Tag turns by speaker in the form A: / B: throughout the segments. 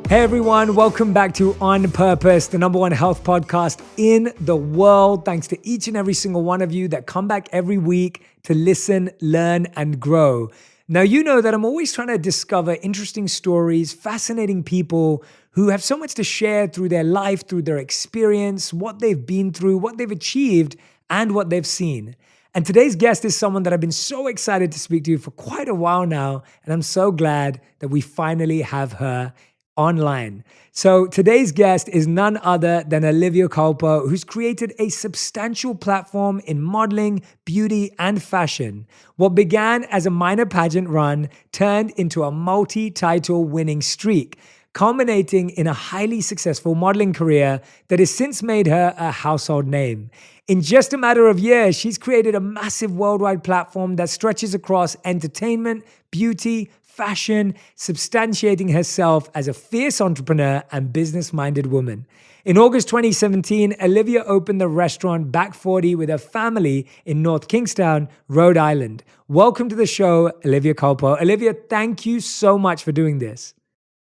A: Hey everyone, welcome back to On Purpose, the number one health podcast in the world. Thanks to each and every single one of you that come back every week to listen, learn, and grow. Now, you know that I'm always trying to discover interesting stories, fascinating people who have so much to share through their life, through their experience, what they've been through, what they've achieved, and what they've seen. And today's guest is someone that I've been so excited to speak to for quite a while now, and I'm so glad that we finally have her online. So today's guest is none other than Olivia Culpo, who's created a substantial platform in modeling, beauty, and fashion. What began as a minor pageant run turned into a multi-title winning streak, culminating in a highly successful modeling career that has since made her a household name. In just a matter of years, she's created a massive worldwide platform that stretches across entertainment, beauty, fashion, substantiating herself as a fierce entrepreneur and business-minded woman. In August 2017, Olivia opened the restaurant Back 40 with her family in North Kingstown, Rhode Island. Welcome to the show, Olivia Culpo. Olivia, thank you so much for doing this.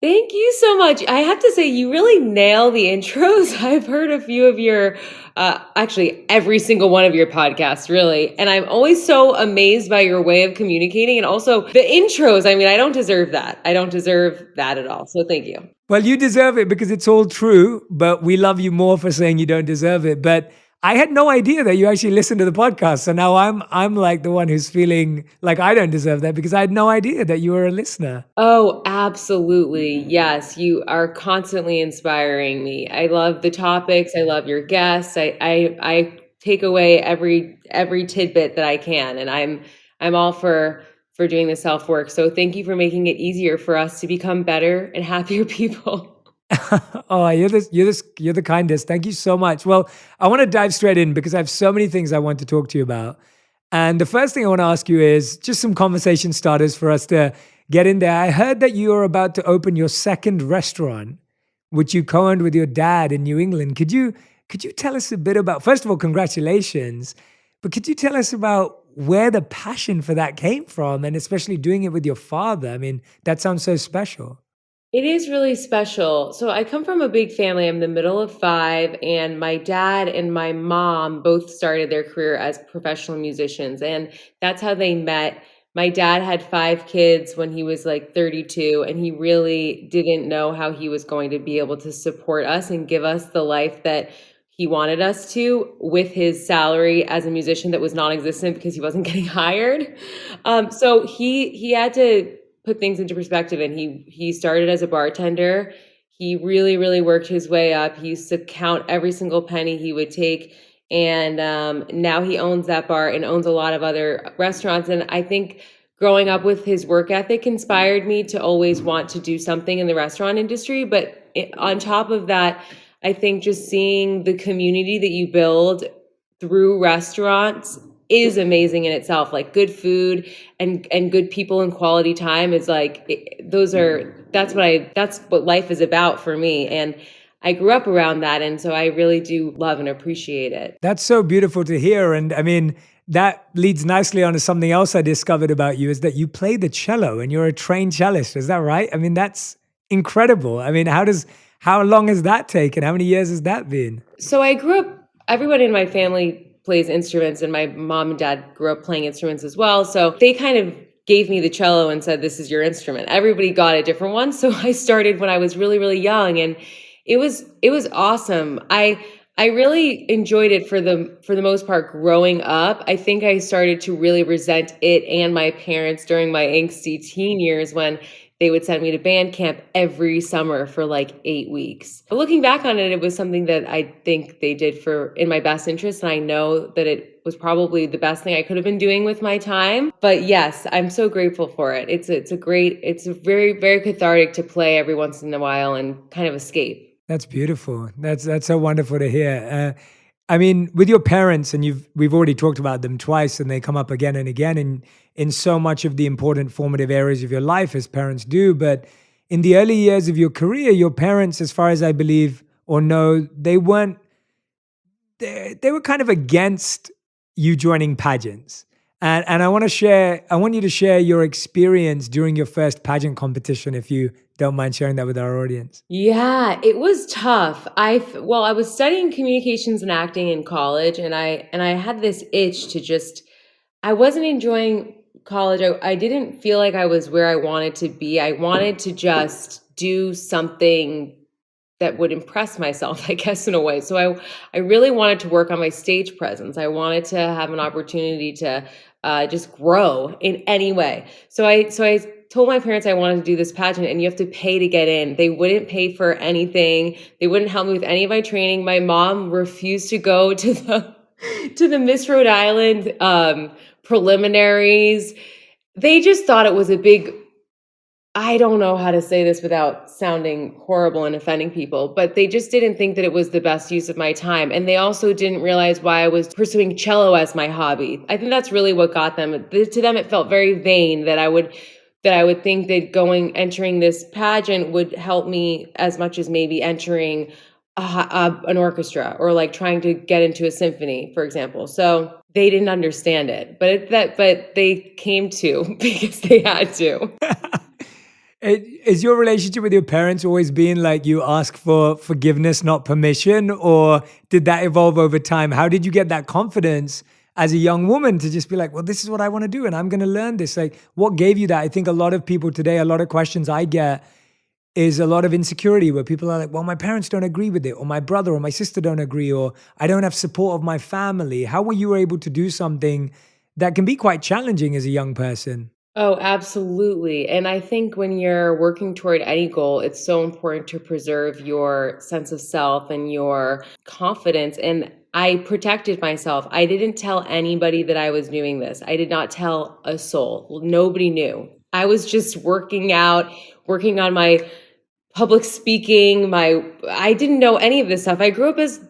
B: Thank you so much. I have to say, you really nail the intros. I've heard a few of your, actually every single one of your podcasts, really. And I'm always so amazed by your way of communicating and also the intros. I mean, I don't deserve that. I don't deserve that at all. So thank you.
A: Well, you deserve it because it's all true, but we love you more for saying you don't deserve it. But I had no idea that you actually listened to the podcast. So now I'm like the one who's feeling like I don't deserve that because I had no idea that you were a listener.
B: Oh, absolutely. Yes, you are constantly inspiring me. I love the topics. I love your guests. I take away every tidbit that I can, and I'm all for doing the self work. So thank you for making it easier for us to become better and happier people.
A: Oh, you're the kindest. Thank you so much. Well, I want to dive straight in because I have so many things I want to talk to you about. And the first thing I want to ask you is just some conversation starters for us to get in there. I heard that you are about to open your second restaurant, which you co-owned with your dad in New England. Could you tell us a bit about, first of all, congratulations, but could you tell us about where the passion for that came from and especially doing it with your father? I mean, that sounds so special.
B: It is really special. So I come from a big family. I'm the middle of five, and my dad and my mom both started their career as professional musicians, and that's how they met. My dad had five kids when he was like 32, and he really didn't know how he was going to be able to support us and give us the life that he wanted us to with his salary as a musician that was non-existent because he wasn't getting hired. So he had to put things into perspective, and he started as a bartender. He really worked his way up. He used to count every single penny he would take, and now he owns that bar and owns a lot of other restaurants. And I think growing up with his work ethic inspired me to always want to do something in the restaurant industry. But on top of that, I think just seeing the community that you build through restaurants is amazing in itself. Like good food and good people and quality time is like that's what life is about for me. And I grew up around that, and so I really do love and appreciate it.
A: That's so beautiful to hear. And I mean, that leads nicely on to something else I discovered about you is that you play the cello and you're a trained cellist. Is that right? I mean, that's incredible. I mean, how long has that taken? How many years has that been?
B: So I grew up, everyone in my family plays instruments, and my mom and dad grew up playing instruments as well. So they kind of gave me the cello and said, "This is your instrument." Everybody got a different one. So I started when I was really young, and it was awesome. I really enjoyed it for the most part growing up. I think I started to really resent it and my parents during my angsty teen years when they would send me to band camp every summer for like 8 weeks. But looking back on it, it was something that I think they did in my best interest. And I know that it was probably the best thing I could have been doing with my time. But yes, I'm so grateful for it. It's very, very cathartic to play every once in a while and kind of escape.
A: That's beautiful. That's so wonderful to hear. I mean, with your parents, and we've already talked about them twice, and they come up again and again in so much of the important formative areas of your life, as parents do. But in the early years of your career, your parents, as far as I believe or know, they were kind of against you joining pageants. And I want you to share your experience during your first pageant competition, if you don't mind sharing that with our audience.
B: Yeah, it was tough. Well, I was studying communications and acting in college, and I had this itch to just I wasn't enjoying college. I didn't feel like I was where I wanted to be. I wanted to just do something that would impress myself, I guess, in a way. So I really wanted to work on my stage presence. I wanted to have an opportunity to just grow in any way. So I told my parents I wanted to do this pageant, and you have to pay to get in. They wouldn't pay for anything. They wouldn't help me with any of my training. My mom refused to go to the to the Miss Rhode Island preliminaries. They just thought it was a big, I don't know how to say this without sounding horrible and offending people, but they just didn't think that it was the best use of my time. And they also didn't realize why I was pursuing cello as my hobby. I think that's really what got them. To them, it felt very vain that I would think that entering this pageant would help me as much as maybe entering an orchestra or like trying to get into a symphony, for example. So they didn't understand it, but they came to because they had to.
A: Is your relationship with your parents always been like you ask for forgiveness, not permission? Or did that evolve over time? How did you get that confidence as a young woman to just be like, well, this is what I want to do and I'm going to learn this? Like, what gave you that? I think a lot of people today, a lot of questions I get is a lot of insecurity where people are like, well, my parents don't agree with it, or my brother or my sister don't agree, or I don't have support of my family. How were you able to do something that can be quite challenging as a young person?
B: Oh, absolutely. And I think when you're working toward any goal, it's so important to preserve your sense of self and your confidence. And I protected myself. I didn't tell anybody that I was doing this. I did not tell a soul. Nobody knew. I was just working out, working on my public speaking. My I didn't know any of this stuff. I grew up as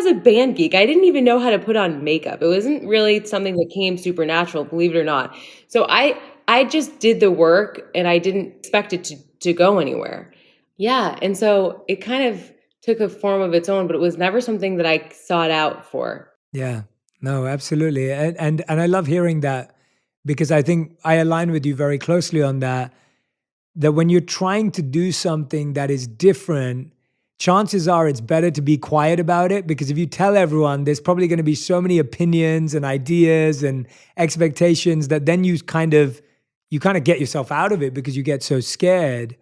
B: a band geek. I didn't even know how to put on makeup. It wasn't really something that came supernatural, believe it or not. So I just did the work, and I didn't expect it to go anywhere. Yeah, and so it kind of took a form of its own, but it was never something that I sought out for.
A: Yeah, no, absolutely. And I love hearing that because I think I align with you very closely on that. That when you're trying to do something that is different, chances are it's better to be quiet about it, because if you tell everyone, there's probably going to be so many opinions and ideas and expectations that then you kind of get yourself out of it because you get so scared.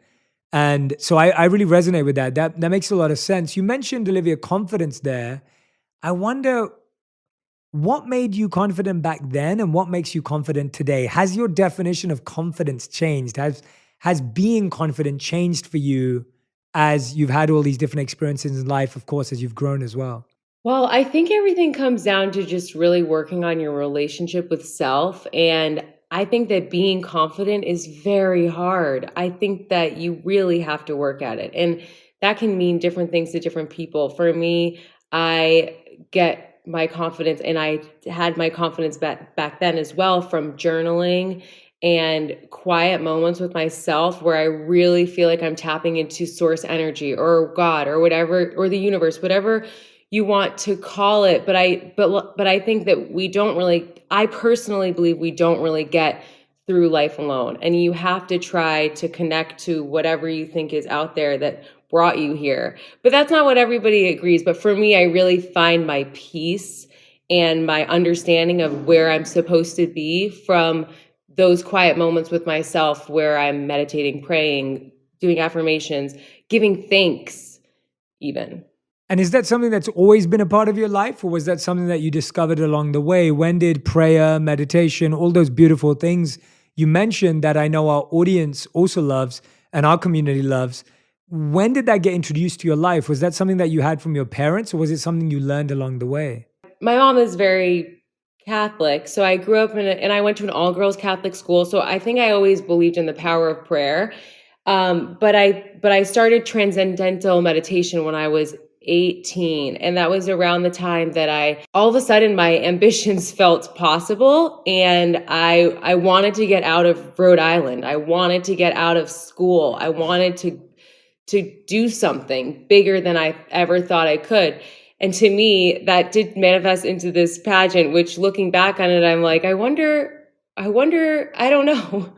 A: And so I really resonate with that. That makes a lot of sense. You mentioned, Olivia, confidence there. I wonder what made you confident back then and what makes you confident today? Has your definition of confidence changed? Has being confident changed for you as you've had all these different experiences in life, of course, as you've grown as well?
B: Well, I think everything comes down to just really working on your relationship with self. And I think that being confident is very hard. I think that you really have to work at it. And that can mean different things to different people. For me, I get my confidence, and I had my confidence back then as well from journaling and quiet moments with myself where I really feel like I'm tapping into source energy or God or whatever, or the universe, whatever you want to call it. But I think that we don't really, I personally believe we don't really get through life alone, and you have to try to connect to whatever you think is out there that brought you here. But that's not what everybody agrees. But for me, I really find my peace and my understanding of where I'm supposed to be from those quiet moments with myself where I'm meditating, praying, doing affirmations, giving thanks even.
A: And is that something that's always been a part of your life, or was that something that you discovered along the way? When did prayer, meditation, all those beautiful things you mentioned that I know our audience also loves and our community loves, when did that get introduced to your life? Was that something that you had from your parents, or was it something you learned along the way?
B: My mom is very Catholic, so I grew up and I went to an all girls Catholic school. So I think I always believed in the power of prayer. But I started transcendental meditation when I was 18, and that was around the time that I all of a sudden my ambitions felt possible, and I wanted to get out of Rhode Island. I wanted to get out of school. I wanted to do something bigger than I ever thought I could. And to me, that did manifest into this pageant, which looking back on it, I'm like, I don't know.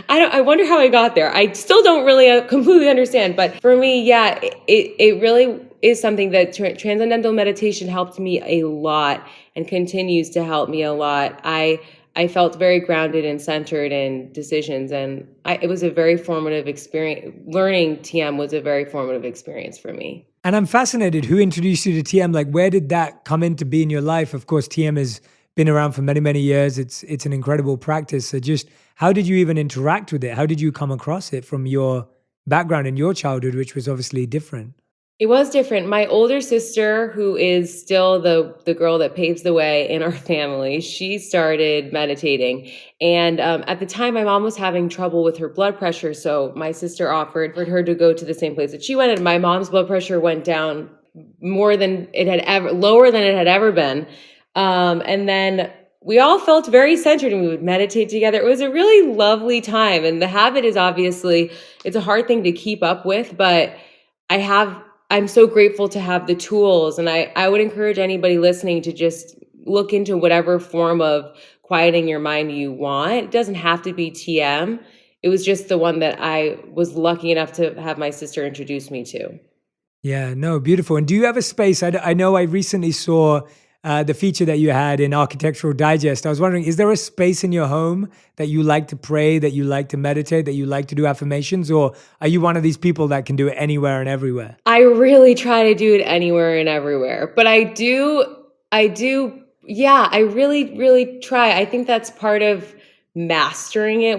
B: I wonder how I got there. I still don't really completely understand. But for me, yeah, it really is something that transcendental meditation helped me a lot and continues to help me a lot. I felt very grounded and centered in decisions, and it was a very formative experience. Learning TM was a very formative experience for me.
A: And I'm fascinated, who introduced you to TM? Like, where did that come in to be in your life? Of course, TM has been around for many, many years. It's an incredible practice. So just how did you even interact with it? How did you come across it from your background in your childhood, which was obviously different?
B: It was different. My older sister, who is still the girl that paves the way in our family, she started meditating. And at the time, my mom was having trouble with her blood pressure. So my sister offered for her to go to the same place that she went. And my mom's blood pressure went down more than it had ever, lower than it had ever been. And then we all felt very centered and we would meditate together. It was a really lovely time. And the habit is obviously, it's a hard thing to keep up with, but I'm so grateful to have the tools. And I would encourage anybody listening to just look into whatever form of quieting your mind you want. It doesn't have to be TM. It was just the one that I was lucky enough to have my sister introduce me to.
A: Yeah, no, beautiful. And do you have a space? I know I recently saw the feature that you had in Architectural Digest. I was wondering, is there a space in your home that you like to pray, that you like to meditate, that you like to do affirmations? Or are you one of these people that can do it anywhere and everywhere?
B: I really try to do it anywhere and everywhere, but yeah, I really, really try. I think that's part of mastering it,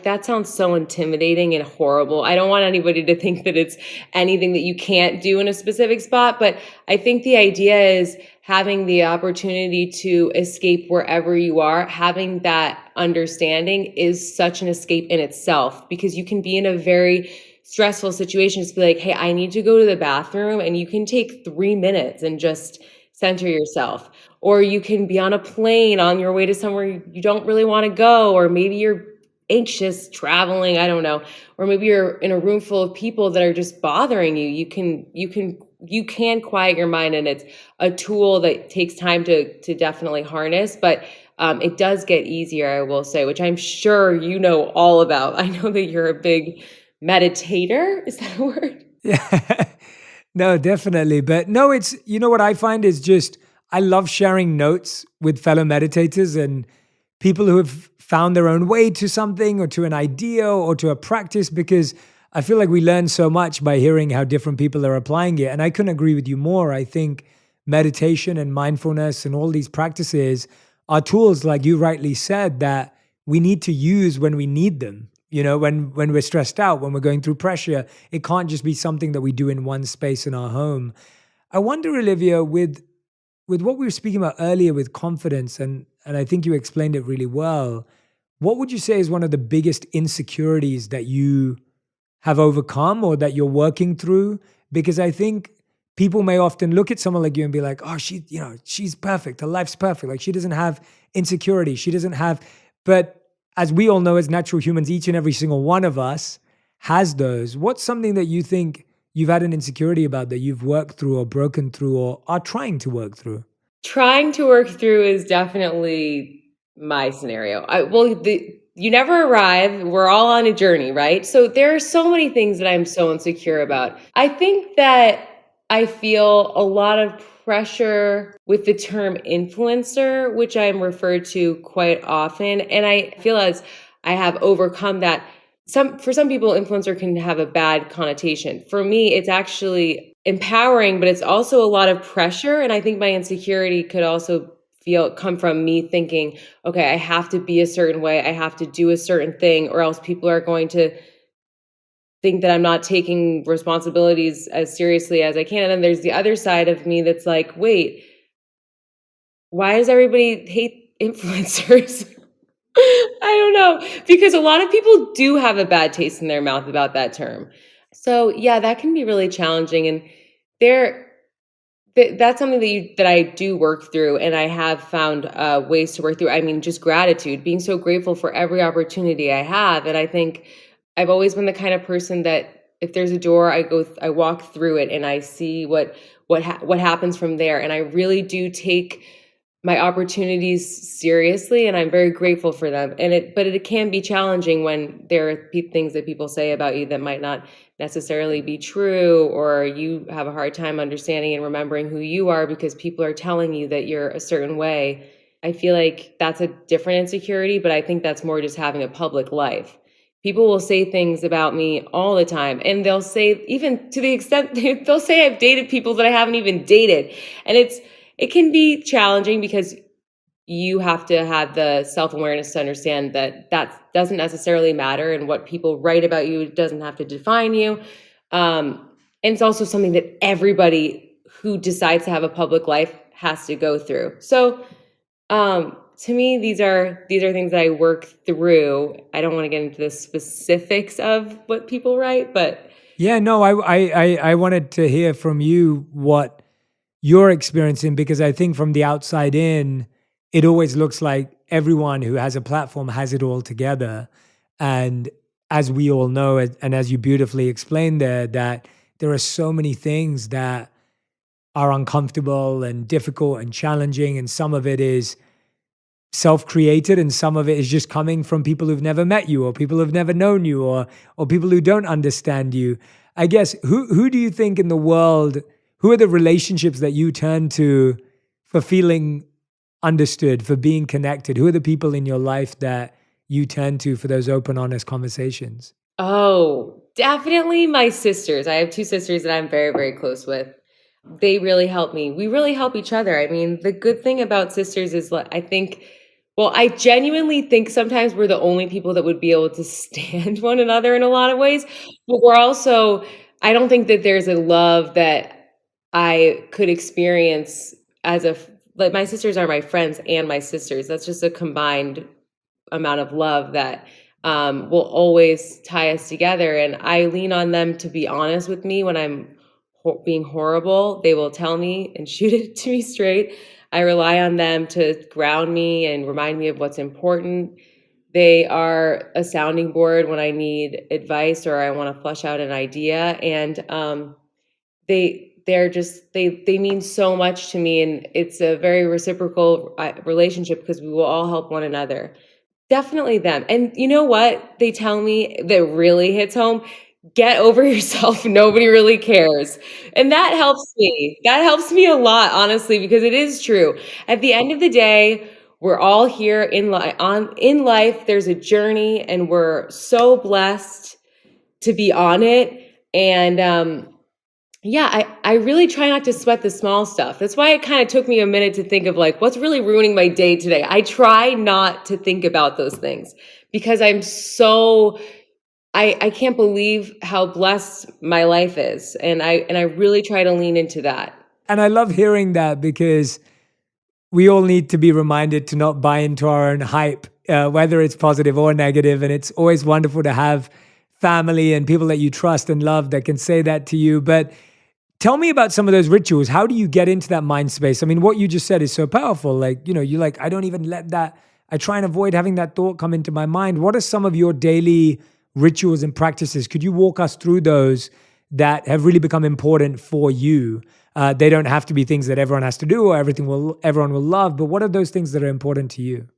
B: that sounds so intimidating and horrible. I don't want anybody to think that it's anything that you can't do in a specific spot, but I think the idea is having the opportunity to escape wherever you are. Having that understanding is such an escape in itself, because you can be in a very stressful situation, just be like, hey, I need to go to the bathroom, and you can take 3 minutes and just center yourself. Or you can be on a plane on your way to somewhere you don't really want to go, or maybe you're anxious traveling, I don't know, or maybe you're in a room full of people that are just bothering you. You can quiet your mind, and it's a tool that takes time to definitely harness, but it does get easier, I will say, which I'm sure you know all about. I know that you're a big meditator. Is that a word?
A: Yeah. No, definitely. But no, it's, you know what I find is just, I love sharing notes with fellow meditators and people who have found their own way to something or to an idea or to a practice, because I feel like we learn so much by hearing how different people are applying it. And I couldn't agree with you more. I think meditation and mindfulness and all these practices are tools, like you rightly said, that we need to use when we need them. You know, when we're stressed out, when we're going through pressure, it can't just be something that we do in one space in our home. I wonder, Olivia, with what we were speaking about earlier with confidence, and I think you explained it really well, what would you say is one of the biggest insecurities that you have overcome or that you're working through? Because I think people may often look at someone like you and be like, oh, she's perfect. Her life's perfect. Like, she doesn't have insecurity. She doesn't have, but as we all know, as natural humans, each and every single one of us has those. What's something that you think you've had an insecurity about that you've worked through or broken through or are trying to work through?
B: Trying to work through is definitely my scenario. You never arrive. We're all on a journey, right? So there are so many things that I'm so insecure about. I think that I feel a lot of pressure with the term influencer, which I'm referred to quite often. And I feel as I have overcome that. For some people, influencer can have a bad connotation. For me, it's actually empowering, but it's also a lot of pressure. And I think my insecurity could also come from me thinking, okay, I have to be a certain way. I have to do a certain thing, or else people are going to think that I'm not taking responsibilities as seriously as I can. And then there's the other side of me that's like, wait, why does everybody hate influencers? I don't know, because a lot of people do have a bad taste in their mouth about that term. So yeah, that can be really challenging. And there, that's something that I do work through, and I have found ways to work through. I mean, just gratitude, being so grateful for every opportunity I have. And I think I've always been the kind of person that if there's a door, I walk through it, and I see what happens from there. And I really do take my opportunities seriously, and I'm very grateful for them. But it can be challenging when there are things that people say about you that might not necessarily be true, or you have a hard time understanding and remembering who you are because people are telling you that you're a certain way. I feel like that's a different insecurity, but I think that's more just having a public life. People will say things about me all the time, and they'll say, even to the extent they'll say I've dated people that I haven't even dated. And it can be challenging because you have to have the self-awareness to understand that that doesn't necessarily matter, and what people write about you doesn't have to define you. And it's also something that everybody who decides to have a public life has to go through. So to me, these are things that I work through. I don't want to get into the specifics of what people write, but
A: Yeah, no, I wanted to hear from you what you're experiencing, because I think from the outside in, it always looks like everyone who has a platform has it all together. And as we all know, and as you beautifully explained there, that there are so many things that are uncomfortable and difficult and challenging. And some of it is self-created, and some of it is just coming from people who've never met you, or people who've never known you, or people who don't understand you. I guess who do you think in the world, who are the relationships that you turn to for feeling understood, for being connected? Who are the people in your life that you turn to for those open, honest conversations?
B: oh, definitely my sisters. I have two sisters that I'm very, very close with. They really help me. We really help each other. I mean, the good thing about sisters is, I think, well, I genuinely think sometimes we're the only people that would be able to stand one another in a lot of ways. But we're also, I don't think that there's a love that I could experience like, my sisters are my friends and my sisters. That's just a combined amount of love that will always tie us together. And I lean on them to be honest with me when I'm being horrible. They will tell me and shoot it to me straight. I rely on them to ground me and remind me of what's important. They are a sounding board when I need advice or I want to flesh out an idea. And they mean so much to me, and it's a very reciprocal relationship because we will all help one another. Definitely them. And you know what they tell me that really hits home? Get over yourself. Nobody really cares. And that helps me. That helps me a lot, honestly, because it is true. At the end of the day, we're all here in life. There's a journey, and we're so blessed to be on it. And yeah, I really try not to sweat the small stuff. That's why it kind of took me a minute to think of, like, what's really ruining my day today. I try not to think about those things because I can't believe how blessed my life is. And I really try to lean into that.
A: And I love hearing that, because we all need to be reminded to not buy into our own hype, whether it's positive or negative. And it's always wonderful to have family and people that you trust and love that can say that to you. But tell me about some of those rituals. How do you get into that mind space? I mean, what you just said is so powerful. Like, you're like, I don't even let that, I try and avoid having that thought come into my mind. What are some of your daily rituals and practices? Could you walk us through those that have really become important for you? They don't have to be things that everyone has to do or everyone will love, but what are those things that are important to you?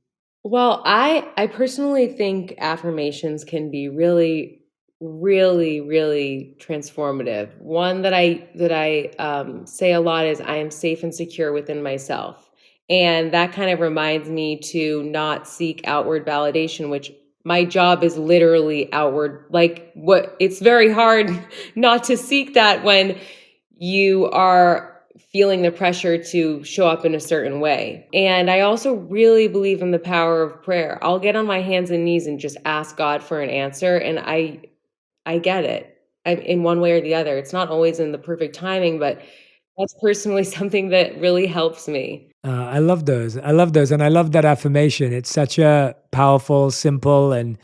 B: Well, I personally think affirmations can be really, really, really transformative. One that I say a lot is, I am safe and secure within myself. And that kind of reminds me to not seek outward validation, which my job is literally outward. Like, it's very hard not to seek that when you are feeling the pressure to show up in a certain way. And I also really believe in the power of prayer. I'll get on my hands and knees and just ask God for an answer, and I get it. In one way or the other. It's not always in the perfect timing, but that's personally something that really helps me.
A: I love those. I love those. And I love that affirmation. It's such a powerful, simple, and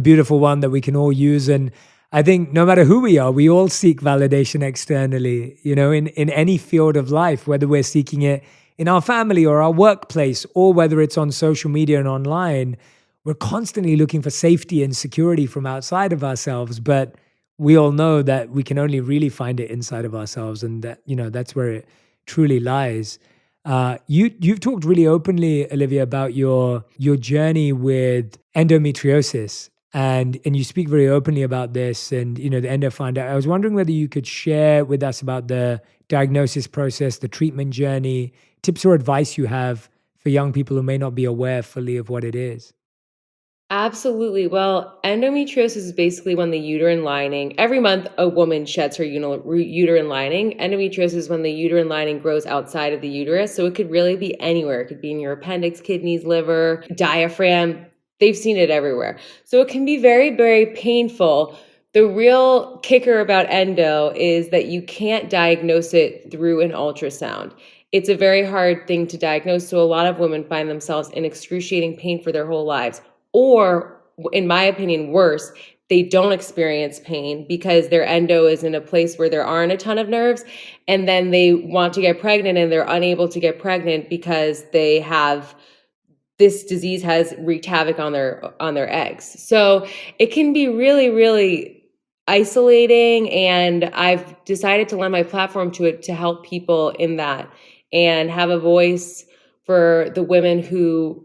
A: beautiful one that we can all use. And I think no matter who we are, we all seek validation externally, in any field of life, whether we're seeking it in our family or our workplace, or whether it's on social media and online. We're constantly looking for safety and security from outside of ourselves. But we all know that we can only really find it inside of ourselves. And that, that's where truly lies. You've talked really openly, Olivia, about your journey with endometriosis, and you speak very openly about this, and the endo finder. I was wondering whether you could share with us about the diagnosis process, the treatment journey, tips or advice you have for young people who may not be aware fully of what it is.
B: Absolutely. Well, endometriosis is basically when the uterine lining, every month a woman sheds her uterine lining. Endometriosis is when the uterine lining grows outside of the uterus. So it could really be anywhere. It could be in your appendix, kidneys, liver, diaphragm. They've seen it everywhere. So it can be very, very painful. The real kicker about endo is that you can't diagnose it through an ultrasound. It's a very hard thing to diagnose. So a lot of women find themselves in excruciating pain for their whole lives. Or, in my opinion, worse, they don't experience pain because their endo is in a place where there aren't a ton of nerves. And then they want to get pregnant and they're unable to get pregnant because they have this disease has wreaked havoc on their eggs. So it can be really, really isolating. And I've decided to lend my platform to it to help people in that and have a voice for the women who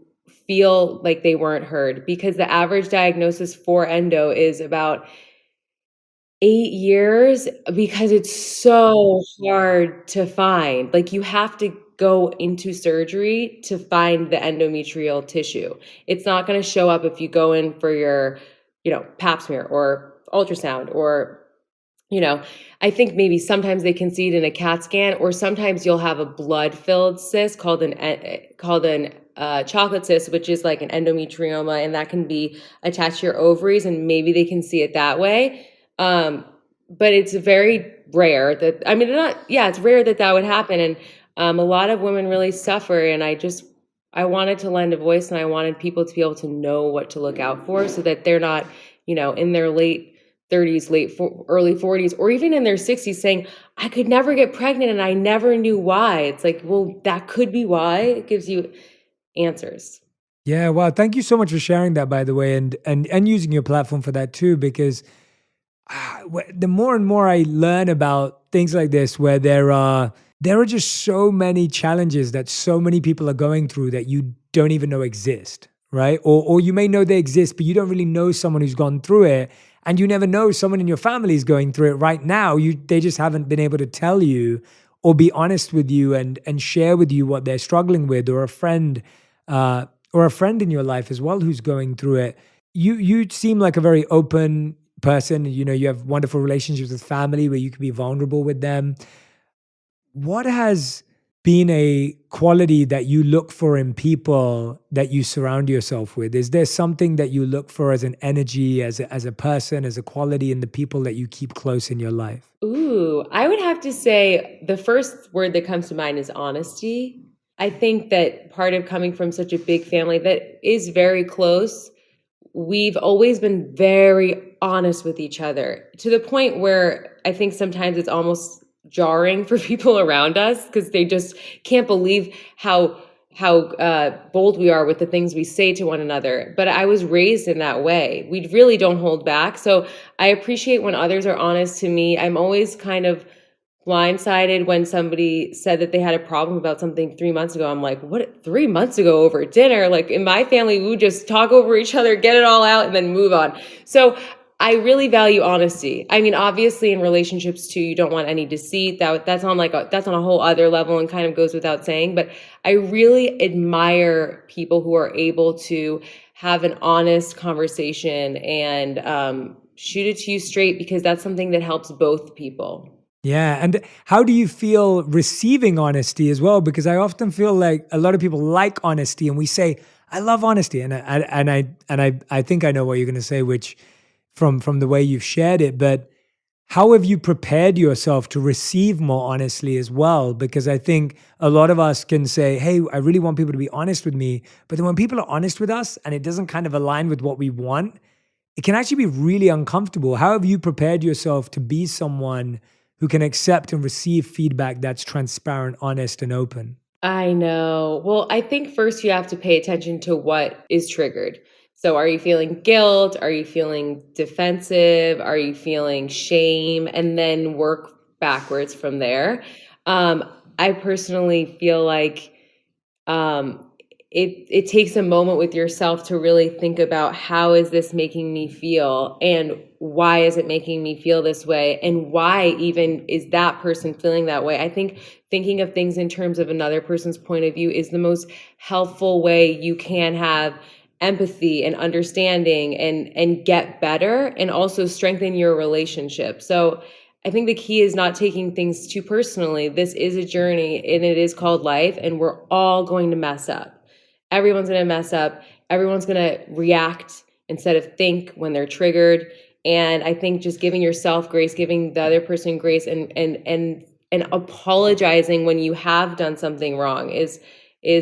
B: feel like they weren't heard, because the average diagnosis for endo is about 8 years, because it's so hard to find. Like, you have to go into surgery to find the endometrial tissue. It's not going to show up if you go in for your, pap smear or ultrasound or, you know, I think maybe sometimes they can see it in a CAT scan, or sometimes you'll have a blood-filled cyst called an chocolate cyst, which is like an endometrioma, and that can be attached to your ovaries, and maybe they can see it that way. Um, but it's very rare that, I mean, not, yeah, it's rare that that would happen. And a lot of women really suffer. And I wanted to lend a voice, and I wanted people to be able to know what to look out for so that they're not, in their late 30s, early 40s, or even in their 60s saying, I could never get pregnant and I never knew why. It's like, well, that could be why. It gives you answers.
A: Yeah, wow. Thank you so much for sharing that, by the way, and using your platform for that too, because the more and more I learn about things like this, where there are just so many challenges that so many people are going through that you don't even know exist, right? Or you may know they exist, but you don't really know someone who's gone through it, and you never know someone in your family is going through it right now. They just haven't been able to tell you or be honest with you and share with you what they're struggling with, or a friend in your life as well who's going through it. You seem like a very open person. You have wonderful relationships with family where you can be vulnerable with them. What has been a quality that you look for in people that you surround yourself with? Is there something that you look for as an energy, as a person, as a quality in the people that you keep close in your life?
B: Ooh, I would have to say the first word that comes to mind is honesty. I think that part of coming from such a big family that is very close, we've always been very honest with each other, to the point where I think sometimes it's almost jarring for people around us because they just can't believe how bold we are with the things we say to one another. But I was raised in that way. We really don't hold back. So I appreciate when others are honest to me. I'm always kind of blindsided when somebody said that they had a problem about something 3 months ago. I'm like, what, 3 months ago over dinner? Like, in my family, we would just talk over each other, get it all out, and then move on. So I really value honesty. I mean, obviously in relationships too, you don't want any deceit. That's on that's on a whole other level and kind of goes without saying. But I really admire people who are able to have an honest conversation and shoot it to you straight, because that's something that helps both people.
A: Yeah. And how do you feel receiving honesty as well? Because I often feel like a lot of people like honesty, and we say, I love honesty. And I think I know what you're going to say, which from the way you've shared it, but how have you prepared yourself to receive more honestly as well? Because I think a lot of us can say, hey, I really want people to be honest with me. But then when people are honest with us and it doesn't kind of align with what we want, it can actually be really uncomfortable. How have you prepared yourself to be someone who can accept and receive feedback that's transparent, honest, and open?
B: I know. Well, I think first you have to pay attention to what is triggered. So, are you feeling guilt? Are you feeling defensive? Are you feeling shame? And then work backwards from there. Um, I personally feel like um, it takes a moment with yourself to really think about how is this making me feel and why is it making me feel this way and why even is that person feeling that way. I think thinking of things in terms of another person's point of view is the most helpful way you can have empathy and understanding and get better and also strengthen your relationship. So I think the key is not taking things too personally. This is a journey and it is called life, and we're all going to mess up. Everyone's going to mess up. Everyone's going to react instead of think when they're triggered. And I think just giving yourself grace, giving the other person grace, and apologizing when you have done something wrong is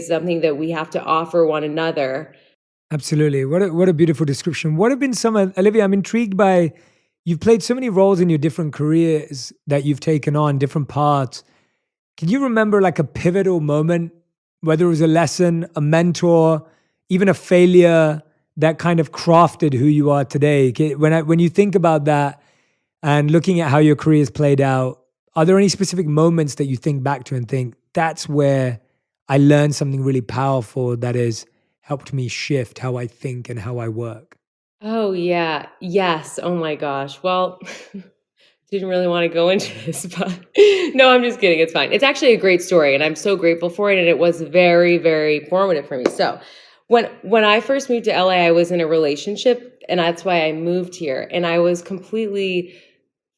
B: something that we have to offer one another.
A: Absolutely. What a beautiful description. What have been some, Olivia, I'm intrigued by, you've played so many roles in your different careers that you've taken on, different parts. Can you remember like a pivotal moment, whether it was a lesson, a mentor, even a failure that kind of crafted who you are today? When you think about that and looking at how your career has played out, are there any specific moments that you think back to and think, that's where I learned something really powerful that has helped me shift how I think and how I work?
B: Oh yeah. Yes. Oh my gosh. Well, didn't really want to go into this, but no, I'm just kidding. It's fine. It's actually a great story, and I'm so grateful for it. And it was very, very formative for me. So, when I first moved to LA, I was in a relationship, and that's why I moved here. And I was completely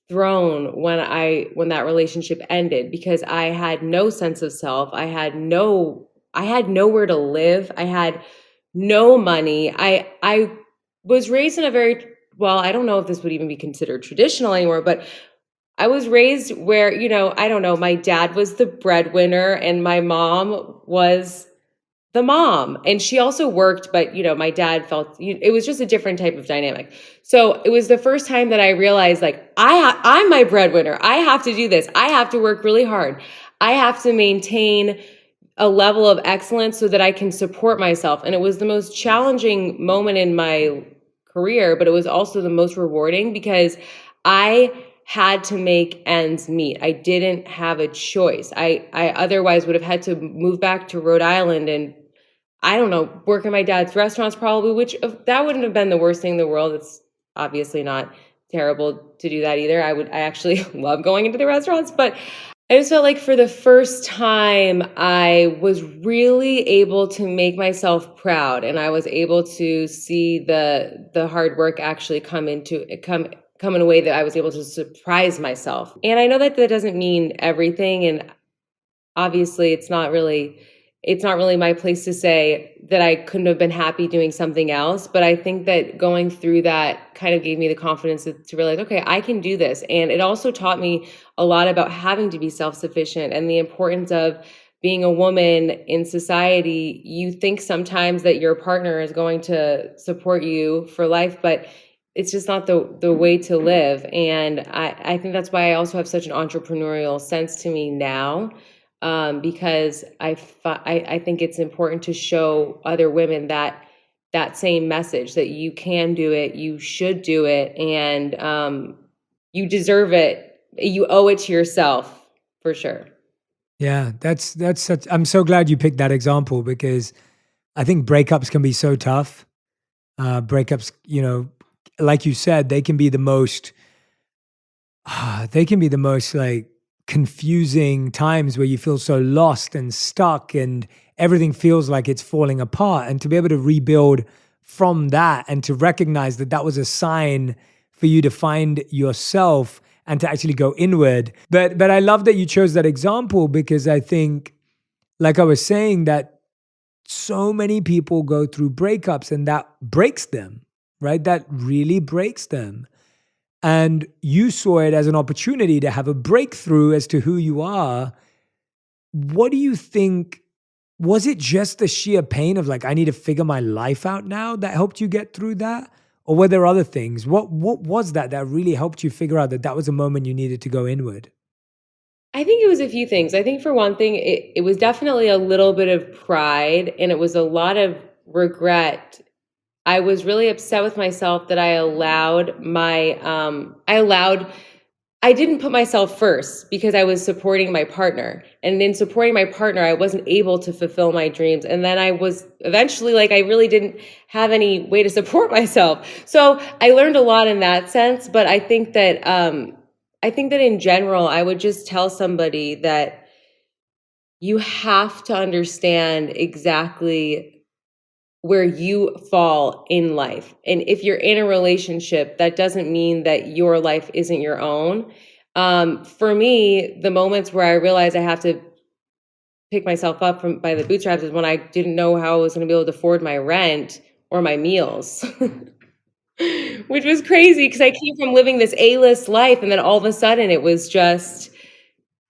B: thrown when that relationship ended because I had no sense of self. I had nowhere to live. I had no money. I was raised in a very, well, I don't know if this would even be considered traditional anymore, but I was raised where, I don't know, my dad was the breadwinner and my mom was the mom. And she also worked, but, my dad felt it was just a different type of dynamic. So it was the first time that I realized, like, I'm my breadwinner. I have to do this. I have to work really hard. I have to maintain a level of excellence so that I can support myself. And it was the most challenging moment in my career, but it was also the most rewarding because I had to make ends meet. I didn't have a choice. I otherwise would have had to move back to Rhode Island and, I don't know, work in my dad's restaurants probably, which that wouldn't have been the worst thing in the world. It's obviously not terrible to do that either. I actually love going into the restaurants, but I just felt like for the first time, I was really able to make myself proud, and I was able to see the hard work actually come in a way that I was able to surprise myself. And I know that that doesn't mean everything, and obviously it's not really my place to say that I couldn't have been happy doing something else, but I think that going through that kind of gave me the confidence to realize, okay, I can do this. And it also taught me a lot about having to be self-sufficient and the importance of being a woman in society. You think sometimes that your partner is going to support you for life, but it's just not the way to live. And I think that's why I also have such an entrepreneurial sense to me now, because I think it's important to show other women that same message that you can do it, you should do it, and you deserve it. You owe it to yourself for sure.
A: Yeah, that's such, I'm so glad you picked that example because I think breakups can be so tough. Breakups, like you said, they can be the most like confusing times where you feel so lost and stuck and everything feels like it's falling apart. And to be able to rebuild from that and to recognize that that was a sign for you to find yourself and to actually go inward. But I love that you chose that example because I think, like I was saying, that so many people go through breakups and that breaks them, right? That really breaks them. And you saw it as an opportunity to have a breakthrough as to who you are. What do you think? Was it just the sheer pain of like, I need to figure my life out now that helped you get through that? Or were there other things? What was that really helped you figure out that that was a moment you needed to go inward?
B: I think it was a few things. I think for one thing, it was definitely a little bit of pride and it was a lot of regret. I was really upset with myself that I allowed I didn't put myself first because I was supporting my partner. And in supporting my partner, I wasn't able to fulfill my dreams. And then I was eventually like, I really didn't have any way to support myself. So I learned a lot in that sense. But I think that in general, I would just tell somebody that you have to understand exactly where you fall in life. And if you're in a relationship, that doesn't mean that your life isn't your own. For me, the moments where I realized I have to pick myself up from by the bootstraps is when I didn't know how I was going to be able to afford my rent or my meals, which was crazy because I came from living this A-list life, and then all of a sudden it was just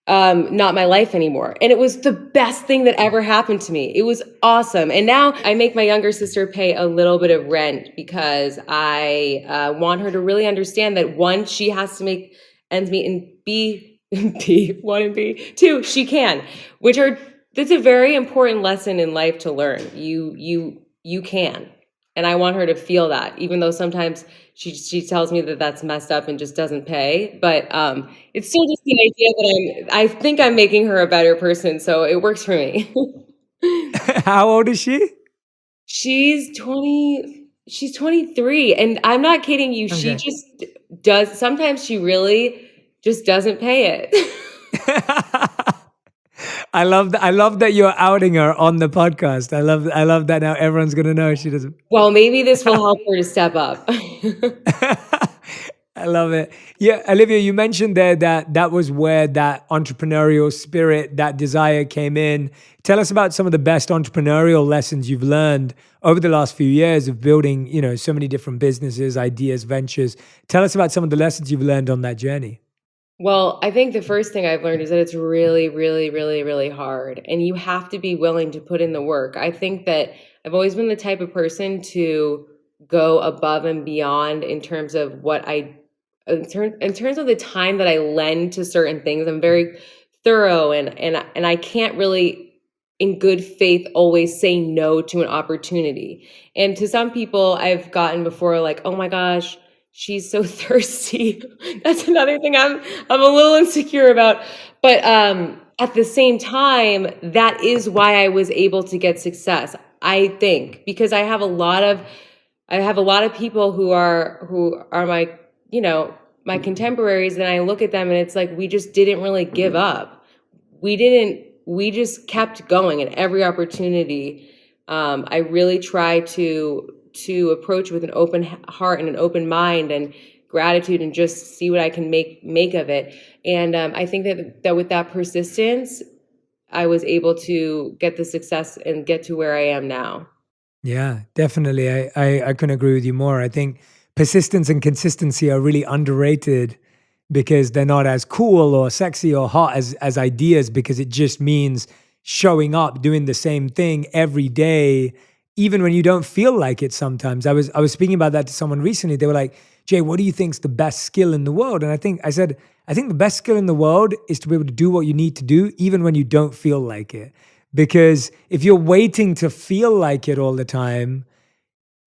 B: not my life anymore. And it was the best thing that ever happened to me. It was awesome. And now I make my younger sister pay a little bit of rent because I want her to really understand that one, she has to make ends meet, and one and B, two, she can, which are, that's a very important lesson in life to learn. You can. And I want her to feel that, even though sometimes she tells me that that's messed up and just doesn't pay. But it's still just the idea that I think I'm making her a better person, so it works for me.
A: How old is she?
B: She's 23, and I'm not kidding you. She
A: Okay.
B: just does. Sometimes she really just doesn't pay it.
A: I love that you're outing her on the podcast. I love that now everyone's gonna know she doesn't.
B: Well, maybe this will help her to step up.
A: I love it. Yeah, Olivia, you mentioned there that that was where that entrepreneurial spirit, that desire came in. Tell us about some of the best entrepreneurial lessons you've learned over the last few years of building, so many different businesses, ideas, ventures. Tell us about some of the lessons you've learned on that journey.
B: Well, I think the first thing I've learned is that it's really, really, really, really hard. And you have to be willing to put in the work. I think that I've always been the type of person to go above and beyond in terms of in terms of the time that I lend to certain things. I'm very thorough, and I can't really in good faith always say no to an opportunity. And to some people I've gotten before, like, oh my gosh, she's so thirsty. That's another thing I'm a little insecure about. But at the same time, that is why I was able to get success. I think because I have a lot of people who are my, my contemporaries, and I look at them and it's like we just didn't really give up. We just kept going, and every opportunity I really try to approach with an open heart and an open mind and gratitude, and just see what I can make of it. And I think that with that persistence, I was able to get the success and get to where I am now.
A: Yeah, definitely. I couldn't agree with you more. I think persistence and consistency are really underrated because they're not as cool or sexy or hot as ideas, because it just means showing up, doing the same thing every day, even when you don't feel like it sometimes. I was speaking about that to someone recently. They were like, Jay, what do you think's the best skill in the world? And I think the best skill in the world is to be able to do what you need to do, even when you don't feel like it. Because if you're waiting to feel like it all the time,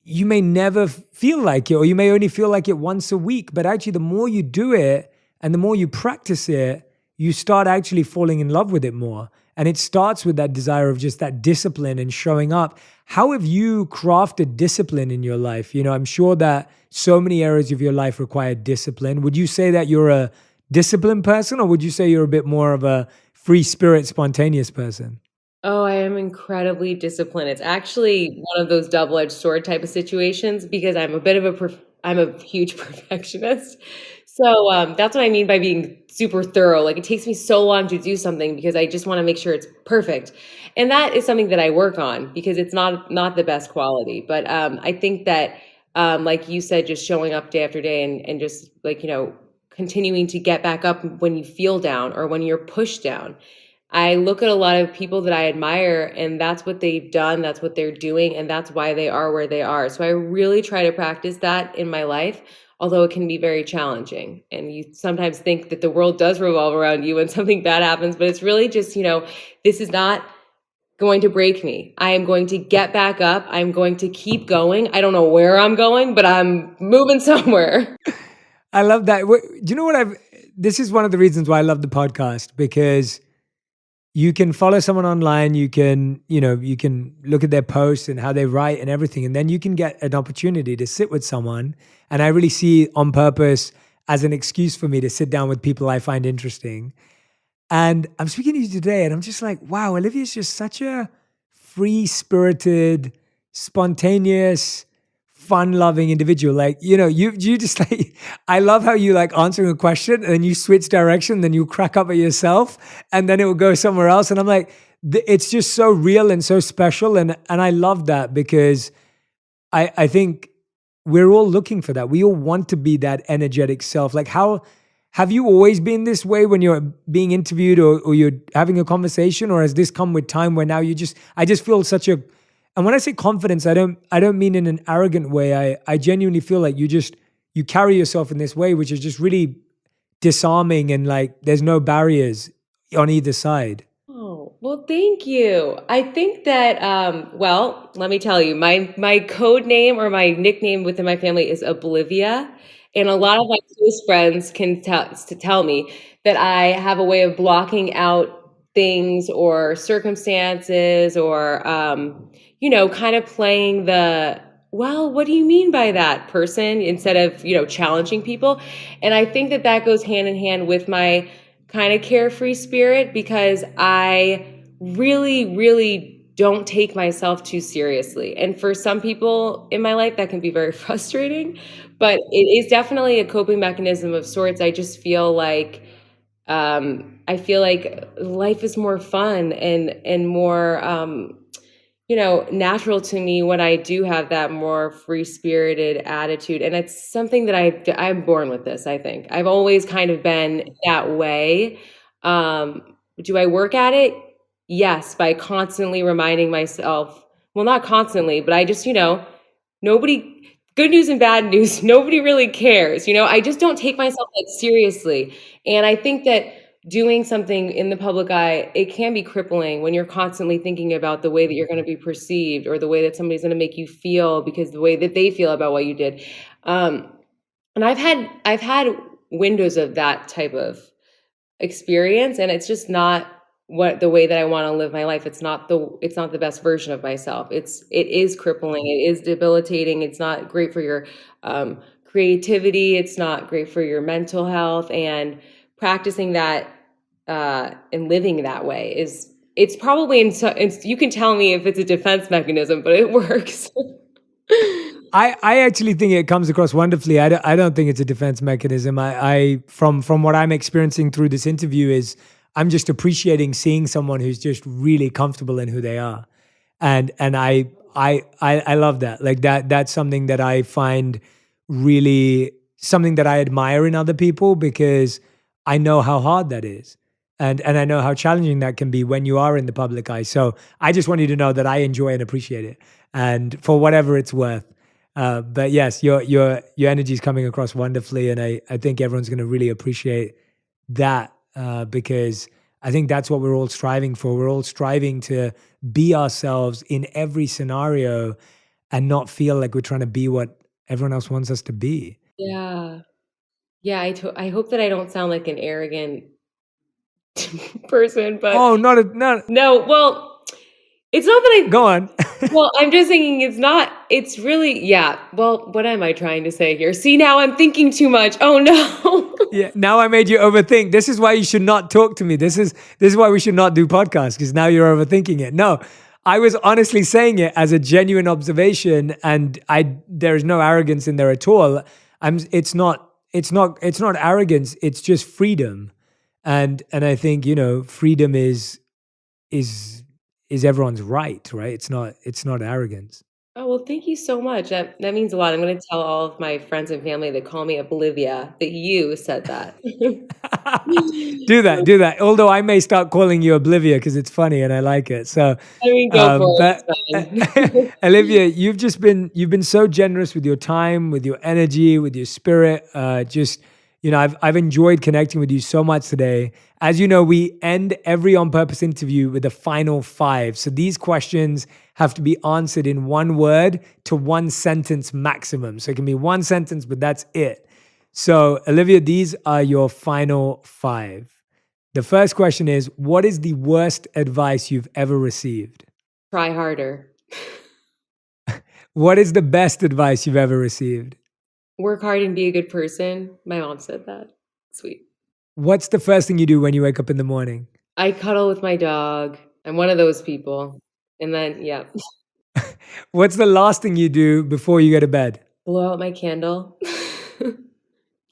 A: you may never feel like it, or you may only feel like it once a week. But actually, the more you do it and the more you practice it, you start actually falling in love with it more. And it starts with that desire of just that discipline and showing up. How have you crafted discipline in your life? I'm sure that so many areas of your life require discipline. Would you say that you're a disciplined person, or would you say you're a bit more of a free spirit, spontaneous person?
B: Oh, I am incredibly disciplined. It's actually one of those double-edged sword type of situations because I'm a huge perfectionist. So that's what I mean by being super thorough. Like, it takes me so long to do something because I just want to make sure it's perfect, and that is something that I work on because it's not the best quality. But I think that, like you said, just showing up day after day, and just, like, continuing to get back up when you feel down or when you're pushed down. I look at a lot of people that I admire, and that's what they've done, that's what they're doing, and that's why they are where they are. So I really try to practice that in my life, although it can be very challenging. And you sometimes think that the world does revolve around you when something bad happens, but it's really just, this is not going to break me. I am going to get back up. I'm going to keep going. I don't know where I'm going, but I'm moving somewhere.
A: I love that. Do you know what I've this is one of the reasons why I love the podcast, because you can follow someone online, you can, you can look at their posts and how they write and everything, and then you can get an opportunity to sit with someone. And I really see On Purpose as an excuse for me to sit down with people I find interesting. And I'm speaking to you today, and I'm just like, wow, Olivia's just such a free-spirited, spontaneous, fun-loving individual. Like, you just like, I love how you like answering a question and then you switch direction, then you crack up at yourself, and then it will go somewhere else. And I'm like, it's just so real and so special. And I love that, because I think we're all looking for that. We all want to be that energetic self. Like, how have you always been this way when you're being interviewed or you're having a conversation, or has this come with time where now I just feel such a, and when I say confidence, I don't mean in an arrogant way. I genuinely feel like you carry yourself in this way, which is just really disarming, and like there's no barriers on either side.
B: Oh, well, thank you. I think that, well, let me tell you, my code name or my nickname within my family is Olivia. And a lot of my close friends can tell me that I have a way of blocking out things or circumstances, or, kind of playing the, well, what do you mean by that person, instead of, challenging people. And I think that that goes hand in hand with my kind of carefree spirit, because I really, really don't take myself too seriously. And for some people in my life, that can be very frustrating, but it is definitely a coping mechanism of sorts. I just feel like, I feel like life is more fun and more, natural to me when I do have that more free-spirited attitude. And it's something that I'm born with this, I think. I've always kind of been that way. Do I work at it? Yes, by constantly reminding myself, well, not constantly, but I just, nobody, good news and bad news, nobody really cares. I just don't take myself that seriously. And I think that doing something in the public eye, it can be crippling when you're constantly thinking about the way that you're going to be perceived, or the way that somebody's going to make you feel because the way that they feel about what you did. And I've had windows of that type of experience, and it's just not the way that I want to live my life. It's not the best version of myself. It is crippling. It is debilitating. It's not great for your creativity. It's not great for your mental health. And practicing that and living that way it's probably you can tell me if it's a defense mechanism, but it works.
A: I actually think it comes across wonderfully. I don't think it's a defense mechanism. I from what I'm experiencing through this interview is I'm just appreciating seeing someone who's just really comfortable in who they are. And I love that. Like that's something that I find really something that I admire in other people, because I know how hard that is. And I know how challenging that can be when you are in the public eye. So I just want you to know that I enjoy and appreciate it, and for whatever it's worth. But yes, your energy is coming across wonderfully, and I think everyone's going to really appreciate that, because I think that's what we're all striving for. We're all striving to be ourselves in every scenario, and not feel like we're trying to be what everyone else wants us to be.
B: Yeah. Yeah, I hope that I don't sound like an arrogant person, but
A: Oh, not.
B: no, well, it's not that
A: Go on.
B: well, I'm just thinking it's really, yeah. Well, what am I trying to say here? See, now I'm thinking too much. Oh no.
A: Yeah, now I made you overthink. This is why you should not talk to me. This is why we should not do podcasts, because now you're overthinking it. No, I was honestly saying it as a genuine observation, and there is no arrogance in there at all. It's not arrogance. It's just freedom, and I think freedom is everyone's right. It's not arrogance.
B: Oh, well, thank you so much. That means a lot. I'm going to tell all of my friends and family that call me Olivia that you said that.
A: Do that. Although I may start calling you Oblivia because it's funny and I like it. So,
B: I mean, go for it.
A: but
B: It's fine.
A: Olivia, you've been so generous with your time, with your energy, with your spirit. I've enjoyed connecting with you so much today. As you know, we end every On Purpose interview with a final 5. So these questions have to be answered in one word to one sentence maximum. So it can be one sentence, but that's it. So, Olivia, these are your final 5. The first question is, what is the worst advice you've ever received?
B: Try harder.
A: What is the best advice you've ever received?
B: Work hard and be a good person. My mom said that. Sweet.
A: What's the first thing you do when you wake up in the morning?
B: I cuddle with my dog. I'm one of those people. And then, yeah,
A: What's the last thing you do before you go to bed?
B: blow out my candle.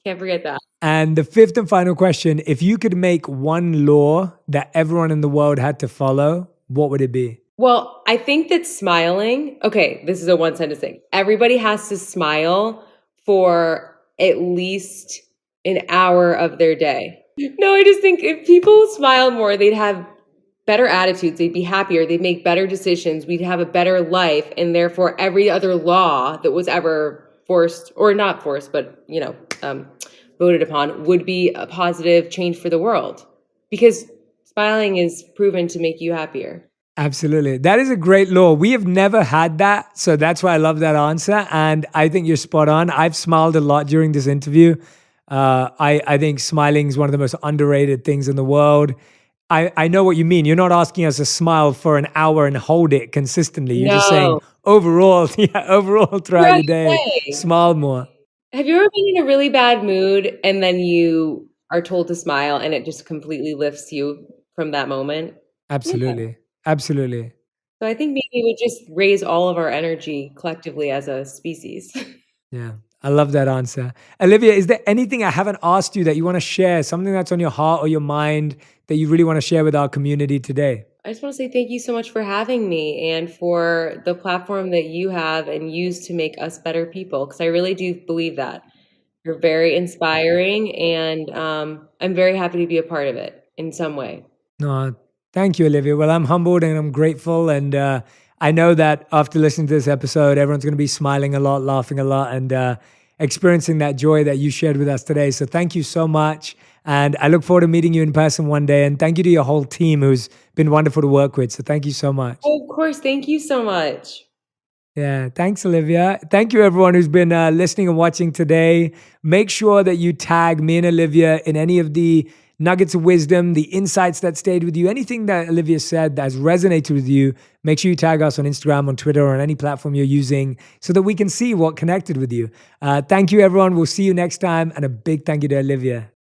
B: Can't forget that.
A: And the fifth and final question, if you could make one law that everyone in the world had to follow, what would it be?
B: Well, I think that smiling, okay, this is a one sentence thing. Everybody has to smile for at least an hour of their day. No, I just think if people smile more, they'd have better attitudes, they'd be happier, they'd make better decisions, we'd have a better life, and therefore every other law that was ever forced or not forced, but voted upon would be a positive change for the world because smiling is proven to make you happier.
A: Absolutely. That is a great law. We have never had that. So that's why I love that answer. And I think you're spot on. I've smiled a lot during this interview. I think smiling is one of the most underrated things in the world. I know what you mean. You're not asking us to smile for an hour and hold it consistently. You're just saying
B: No.
A: overall, overall throughout
B: Throughout
A: your day,
B: the day.
A: smile more.
B: Have you ever been in a really bad mood and then you are told to smile and it just completely lifts you from that moment? Yeah.
A: Absolutely. Absolutely.
B: So I think maybe it would just raise all of our energy collectively as a species.
A: Yeah. I love that answer. Olivia, is there anything I haven't asked you that you want to share? Something that's on your heart or your mind that you really want to share with our community today?
B: I just want to say thank you so much for having me and for the platform that you have and use to make us better people, because I really do believe that. You're very inspiring, and I'm very happy to be a part of it in some way.
A: No, thank you, Olivia. Well, I'm humbled and I'm grateful. And I know that after listening to this episode, everyone's going to be smiling a lot, laughing a lot, and experiencing that joy that you shared with us today. So thank you so much. And I look forward to meeting you in person one day. And thank you to your whole team who's been wonderful to work with. So thank you so much.
B: Oh, of course. Thank you so much.
A: Yeah, thanks, Olivia. Thank you, everyone who's been listening and watching today. Make sure that you tag me and Olivia in any of the nuggets of wisdom, the insights that stayed with you, anything that Olivia said that has resonated with you. Make sure you tag us on Instagram, on Twitter, or on any platform you're using so that we can see what connected with you. Thank you, everyone. We'll see you next time. And a big thank you to Olivia.